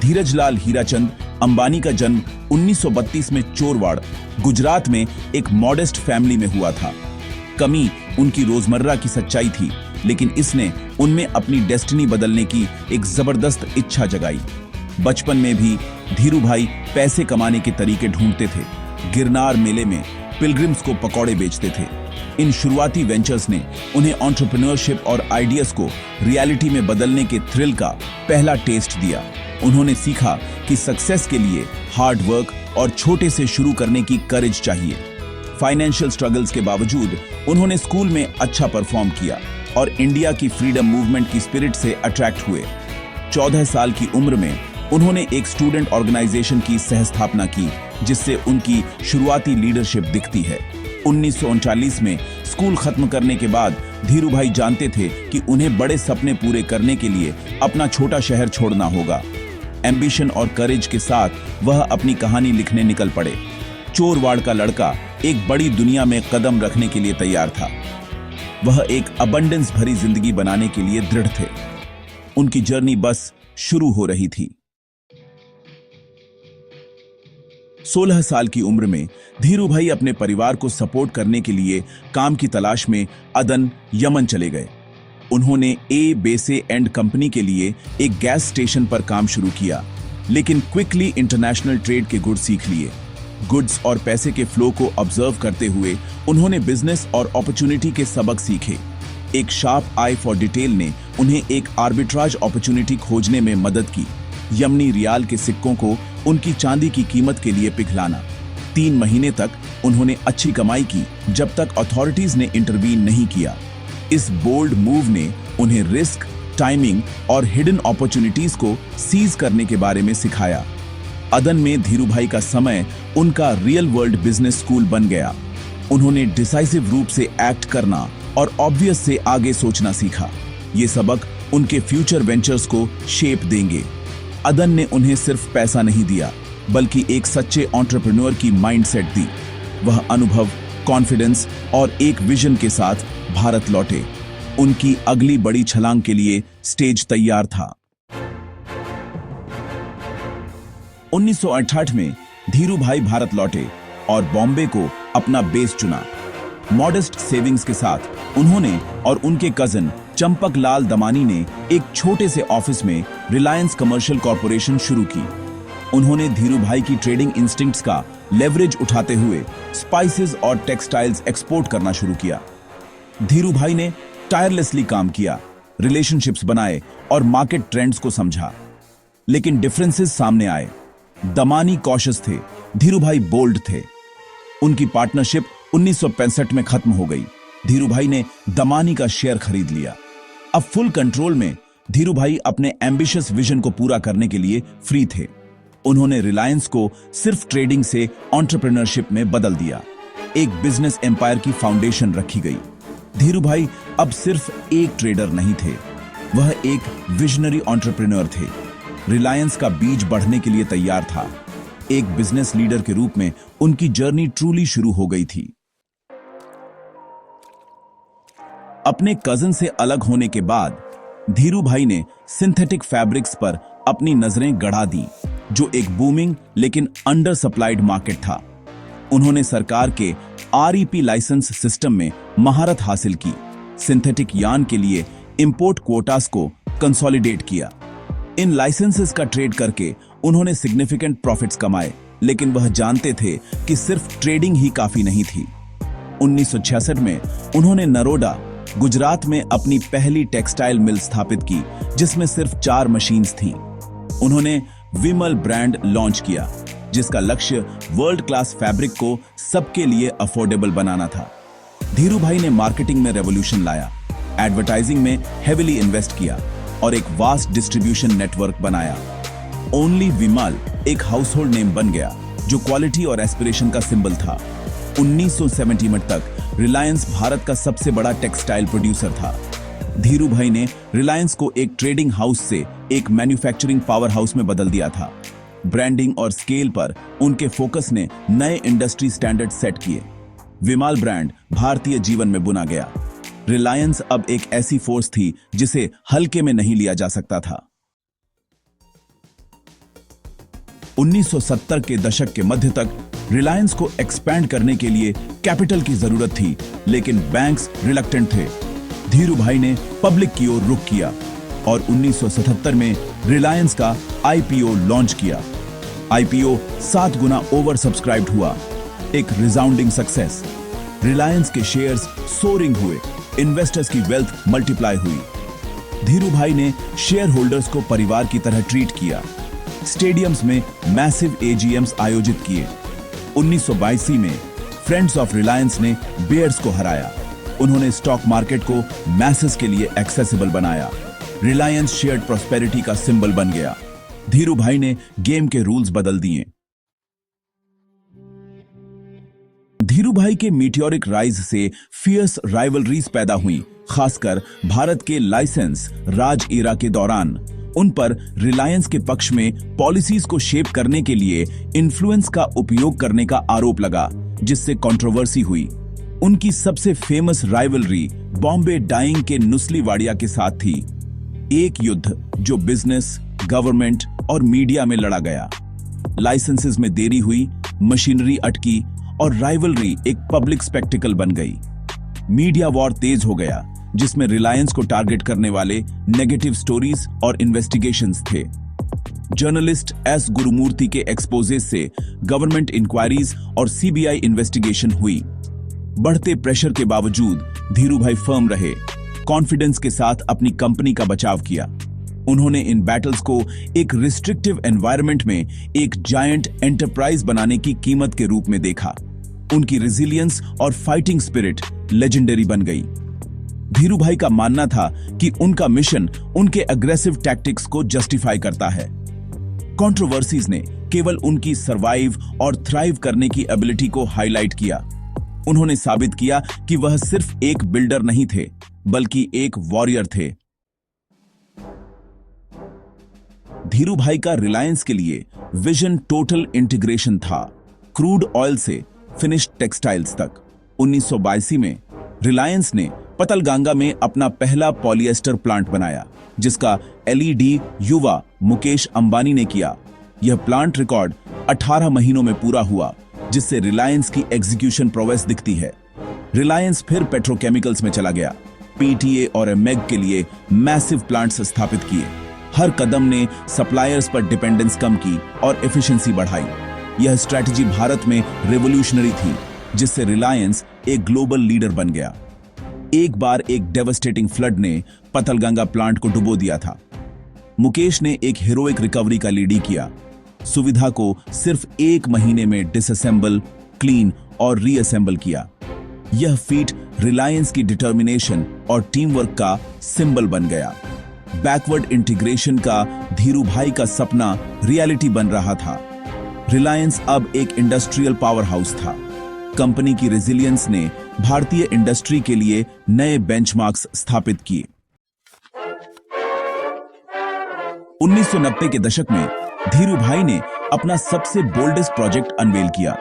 धीरजलाल हीराचंद अंबानी का जन्म 1932 में चोरवाड़, गुजरात में एक मॉडेस्ट फैमिली में हुआ था। कमी उनकी रोजमर्रा की सच्चाई थी, लेकिन इसने उनमें अपनी डेस्टिनी बदलने की एक जबरदस्त इच्छा जगाई। बचपन में भी धीरू भाई पैसे कमाने के तरीके ढूंढते थे। गिरनार मेले में पिलग्रिम्स को पकौड़े बेचते थे। इन शुरुआती वेंचर्स ने उन्हें एंटरप्रेन्योरशिप और आइडियाज को रियलिटी में बदलने के थ्रिल का पहला टेस्ट दिया। उन्होंने सीखा कि सक्सेस के लिए हार्ड वर्क और छोटे से शुरू करने की करेज चाहिए। फाइनेंशियल स्ट्रगल्स के बावजूद उन्होंने स्कूल में अच्छा परफॉर्म किया और इंडिया की फ्रीडम मूवमेंट की स्पिरिट से अट्रैक्ट हुए। 14 साल की उम्र में उन्होंने एक स्टूडेंट ऑर्गेनाइजेशन की सहस्थापना की, जिससे उनकी शुरुआती लीडरशिप दिखती है। 1939 में स्कूल खत्म करने के बाद धीरू भाई जानते थे कि उन्हें बड़े सपने पूरे करने के लिए अपना छोटा शहर छोड़ना होगा। एम्बिशन और करेज के साथ वह अपनी कहानी लिखने निकल पड़े। चोरवाड़ का लड़का एक बड़ी दुनिया में कदम रखने के लिए तैयार था। वह एक अबंडेंस भरी जिंदगी बनाने के लिए दृढ़ थे। उनकी जर्नी बस शुरू हो रही थी। 16 साल की उम्र में धीरू भाई अपने परिवार को सपोर्ट करने के लिए काम की तलाश में अदन, यमन चले गए। उन्होंने ए बेसे एंड कंपनी के लिए एक गैस स्टेशन पर काम शुरू किया, लेकिन क्विकली इंटरनेशनल ट्रेड के गुण सीख लिए। गुड्स और पैसे के फ्लो को ऑब्जर्व करते हुए उन्होंने बिजनेस और अपॉर्चुनिटी के सबक सीखे। एक शार्प आई फॉर डिटेल ने उन्हें एक आर्बिट्राज अपॉर्चुनिटी खोजने में मदद की। यमनी रियाल के सिक्कों को उनकी चांदी की कीमत के लिए पिघलाना। 3 महीने तक उन्होंने अच्छी कमाई की, जब तक अथॉरिटीज ने इंटरवीन नहीं किया। इस बोल्ड मूव ने उन्हें रिस्क, टाइमिंग और हिडन अपॉर्चुनिटीज को सीज करने के बारे में सिखाया। अदन में धीरू भाई का समय उनका रियल वर्ल्ड बिजनेस स्कूल बन गया। उन्होंने डिसाइसिव रूप से एक्ट करना और ऑब्वियस से आगे सोचना सीखा। ये सबक उनके फ्यूचर वेंचर्स को शेप देंगे। अदन ने उन्हें सिर्फ पैसा नहीं दिया, बल्कि एक सच्चे एंटरप्रेन्योर की माइंडसेट दी। वह अनुभव, कॉन्फिडेंस और एक विजन के साथ भारत लौटे। उनकी अगली बड़ी छलांग के लिए स्टेज तैयार था। 1968 में धीरू भाई भारत लौटे और बॉम्बे को अपना बेस चुना। मॉडेस्ट सेविंग्स के साथ उन्होंने और उनके कजिन चंपक लाल दमानी ने एक छोटे से ऑफिस में रिलायंस कमर्शियल कॉरपोरेशन शुरू की। उन्होंने धीरू भाई की ट्रेडिंग इंस्टिंक्ट्स का लेवरेज उठाते हुए स्पाइसेस और टेक्सटाइल्स एक्सपोर्ट करना शुरू किया। धीरू भाई ने टायरलेसली काम किया, रिलेशनशिप्स बनाए और मार्केट ट्रेंड्स को समझा। लेकिन डिफरेंसेस सामने आए। दमानी कॉशियस थे, धीरू भाई बोल्ड थे। उनकी पार्टनरशिप 1965 में खत्म हो गई। धीरू भाई ने दमानी का शेयर खरीद लिया। अब फुल कंट्रोल में धीरू भाई अपने एम्बिशियस विजन को पूरा करने के लिए फ्री थे। उन्होंने रिलायंस को सिर्फ ट्रेडिंग से एंटरप्रेन्योरशिप में बदल दिया। एक बिजनेस एम्पायर की फाउंडेशन रखी गई। धीरू भाई अब सिर्फ एक ट्रेडर नहीं थे, वह एक विजनरी एंटरप्रेन्योर थे। रिलायंस का बीज बढ़ने के लिए तैयार था। एक बिजनेस लीडर के रूप में उनकी जर्नी ट्रूली शुरू हो गई थी। अपने कजिन से अलग होने के बाद धीरू भाई ने सिंथेटिक फैब्रिक्स पर अपनी नजरें गड़ा दी, जो एक बूमिंग लेकिन अंडर सप्लाइड मार्केट था। उन्होंने सरकार के आरईपी लाइसेंस सिस्टम में महारत हासिल की। सिंथेटिक यार्न के लिए इंपोर्ट क्वोटास को कंसोलिडेट किया। इन लाइसेंसेस का ट्रेड करके उन्होंने सिग्निफिकेंट प्रॉफिट्स कमाए, लेकिन वह जानते थे कि सिर्फ ट्रेडिंग ही काफी नहीं थी। 1966 में उन्होंने नरोडा, गुजरात में अपनी पहली टेक्सटाइल मिल स्थापित की, जिसमें सिर्फ 4 मशीन्स थीं। उन्होंने विमल ब्रांड लॉन्च किया, जिसका लक्ष्य वर्ल्ड क्लास फैब्रिक को सबके लिए अफोर्डेबल बनाना था। धीरू भाई ने मार्केटिंग में रेवोल्यूशन लाया, एडवर्टाइजिंग में हेविली इन्वेस्ट किया और एक वास्ट डिस्ट्रीब्यूशन नेटवर्क बनाया। ओनली विमल एक हाउसहोल्ड नेम बन गया, जो क्वालिटी और एस्पिरेशन का सिंबल था। 1970 में तक रिलायंस भारत का सबसे बड़ा टेक्सटाइल प्रोड्यूसर था। धीरू भाई ने रिलायंस को एक ट्रेडिंग हाउस से एक मैन्युफैक्चरिंग पावर हाउस में बदल दिया था। ब्रांडिंग और स्केल पर उनके फोकस ने नए इंडस्ट्री स्टैंडर्ड सेट किए। विमल ब्रांड भारतीय जीवन में बुना गया। रिलायंस अब एक ऐसी फोर्स थी जिसे हल्के में नहीं लिया जा सकता था। 1970 के दशक के मध्य तक रिलायंस को एक्सपैंड करने के लिए कैपिटल की जरूरत थी, लेकिन बैंक्स रिलक्टेंट थे। धीरूभाई ने पब्लिक की ओर रुख किया और 1977 में रिलायंस का आईपीओ लॉन्च किया। आईपीओ 7 गुना ओवर सब्सक्राइब्ड हुआ, एक रिसाउंडिंग सक्सेस। रिलायंस के शेयर्स सोरिंग हुए, इन्वेस्टर्स की वेल्थ मल्टीप्लाई हुई। धीरूभाई ने शेयर होल्डर्स को परिवार की तरह ट्रीट किया। स्टेडियम्स में मैसिव एजीएम्स आयोजित किए। 1982 में फ्रेंड्स ऑफ रिलायंस ने बेयर्स को हराया। उन्होंने स्टॉक मार्केट को मैसेस के लिए एक्सेसिबल बनाया। रिलायंस शेयर्ड प्रॉस्पेरिटी का सिंबल बन गया। धीरूभाई ने गेम के रूल्स बदल दिए। धीरूभाई के मीटियोरिक राइज से फियर्स राइवलरीज पैदा हुई, खासकर भारत के लाइसेंस राज एरा के दौरान। उन पर रिलायंस के पक्ष में पॉलिसीज को शेप करने के लिए इन्फ्लुएंस का उपयोग करने का आरोप लगा, जिससे कंट्रोवर्सी हुई। उनकी सबसे फेमस राइवलरी बॉम्बे डाइंग के नुस्ली वाडिया के साथ थी, एक युद्ध जो बिजनेस, गवर्नमेंट और मीडिया में लड़ा गया। लाइसेंसेस में देरी हुई, मशीनरी अटकी और राइवलरी एक पब्लिक स्पेक्टिकल बन गई। मीडिया वॉर तेज हो गया, जिसमें रिलायंस को टारगेट करने वाले नेगेटिव स्टोरीज और इन्वेस्टिगेशंस थे। जर्नलिस्ट एस गुरुमूर्ति के एक्सपोजेस से गवर्नमेंट इंक्वायरीज और सीबीआई इन्वेस्टिगेशन हुई। बढ़ते प्रेशर के बावजूद धीरूभाई फर्म रहे, कॉन्फिडेंस के साथ अपनी कंपनी का बचाव किया। उन्होंने इन बैटल्स को एक रिस्ट्रिक्टिव एनवायरनमेंट में एक जायंट एंटरप्राइज बनाने की कीमत के रूप में देखा। उनकी रेजिलियंस और फाइटिंग स्पिरिट लेजेंडरी बन गई। धीरूभाई का मानना था कि उनका मिशन उनके अग्रेसिव टैक्टिक्स को जस्टिफाई करता है। कंट्रोवर्सीज ने केवल उनकी सरवाइव और थ्राइव करने की एबिलिटी को हाईलाइट किया। उन्होंने साबित किया कि वह सिर्फ एक बिल्डर नहीं थे, बल्कि एक वॉरियर थे। धीरूभाई का रिलायंस के लिए विजन टोटल इंटीग्रेशन था, क्रूड ऑयल से फिनिश्ड टेक्सटाइल्स तक। 1982 में रिलायंस ने पतलगांगा में अपना पहला पॉलिएस्टर प्लांट बनाया, जिसका एलईडी युवा मुकेश अंबानी ने किया। यह प्लांट रिकॉर्ड 18 महीनों में पूरा हुआ, जिससे रिलायंस की एग्जीक्यूशन प्रोग्रेस दिखती है। रिलायंस फिर पेट्रोकेमिकल्स में चला गया, पीटीए और एमेग के लिए मैसिव प्लांट्स स्थापित किए। हर कदम ने सप्लायर्स पर डिपेंडेंस कम की और एफिशिएंसी बढ़ाई। यह स्ट्रैटेजी भारत में रेवोल्यूशनरी थी, जिससे रिलायंस एक ग्लोबल लीडर बन गया। एक बार एक डेवास्टेटिंग फ्लड ने पतलगंगा प्लांट को डुबो दिया था। मुकेश ने एक हीरोइक रिकवरी का लीड किया, सुविधा को सिर्फ 1 महीने में डिसअसेंबल, क्लीन और रीअसेंबल किया। यह फीट रिलायंस की डिटर्मिनेशन और टीम वर्क का सिंबल बन गया। बैकवर्ड इंटीग्रेशन का धीरूभाई का सपना रियलिटी बन रहा था। रिलायंस अब एक इंडस्ट्रियल पावर हाउस था। कंपनी की रेजिलियंस ने भारतीय इंडस्ट्री के लिए नए बेंचमार्क्स स्थापित किए। 1990 के दशक में धीरूभाई ने अपना सबसे बोल्डेस्ट प्रोजेक्ट अनवेल किया।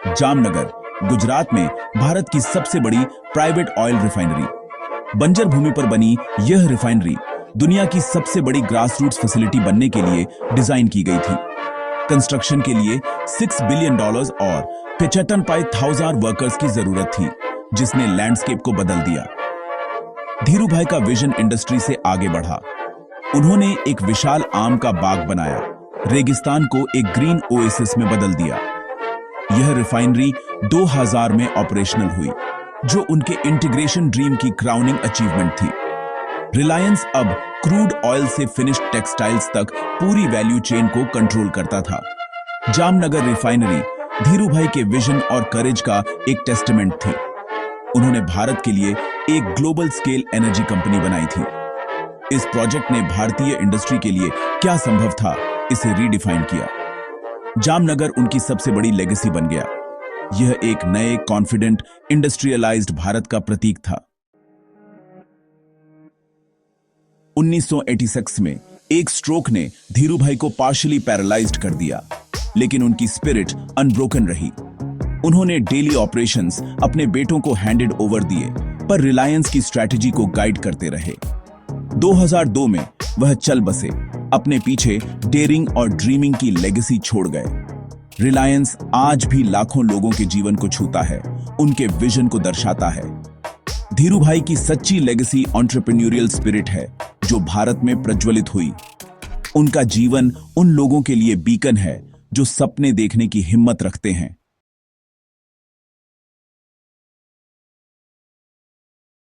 जामनगर, गुजरात में भारत की सबसे बड़ी प्राइवेट ऑयल रिफाइनरी। बंजर भूमि पर बनी यह रिफाइनरी दुनिया की सबसे बड़ी ग्रासरूट्स फैसिलिटी बनने के लिए डिजाइन की गई थी। कंस्ट्रक्शन के लिए $6 बिलियन और 55,000 वर्कर्स की जरूरत थी, जिसने लैंडस्केप को बदल दिया। धीरूभाई का विजन इंडस्ट्री से आगे बढ़ा। उन्होंने एक विशाल आम का बाग बनाया, रेगिस्तान को एक ग्रीन ओएसिस में बदल दिया। यह रिफाइनरी 2000 में ऑपरेशनल हुई, जो उनके इंटीग्रेशन ड्रीम की क्राउनिंग अचीवमेंट थी। रिलायंस अब क्रूड ऑयल से फिनिश्ड टेक्सटाइल्स तक पूरी वैल्यू चेन को कंट्रोल करता था। जामनगर रिफाइनरी धीरूभाई के विजन और करेज का एक टेस्टामेंट थी। उन्होंने भारत के लिए एक ग्लोबल स्केल एनर्जी कंपनी बनाई थी। इस प्रोजेक्ट ने भारतीय इंडस्ट्री के लिए क्या संभव था, इसे रीडिफाइन किया। जामनगर उनकी सबसे बड़ी लेगेसी बन गया। यह एक नए कॉन्फिडेंट इंडस्ट्रियलाइज्ड भारत का प्रतीक था। 1986 में एक स्ट्रोक ने धीरूभाई को पार्शियली पैरालाइज्ड कर दिया, लेकिन उनकी स्पिरिट अनब्रोकन रही। उन्होंने डेली ऑपरेशंस अपने बेटों को हैंडेड ओवर दिए, पर रिलायंस की स्ट्रैटेजी को गाइड करते रहे। 2002 में वह चल बसे, अपने पीछे डेयरिंग और ड्रीमिंग की लेगेसी छोड़ गए। रिलायंस आज भी लाखों लोगों के जीवन को छूता है, उनके विजन को दर्शाता है। धीरूभाई की सच्ची लेगेसी एंटरप्रेन्योरियल स्पिरिट है जो भारत में प्रज्वलित हुई। उनका जीवन उन लोगों के लिए बीकन है जो सपने देखने की हिम्मत रखते हैं।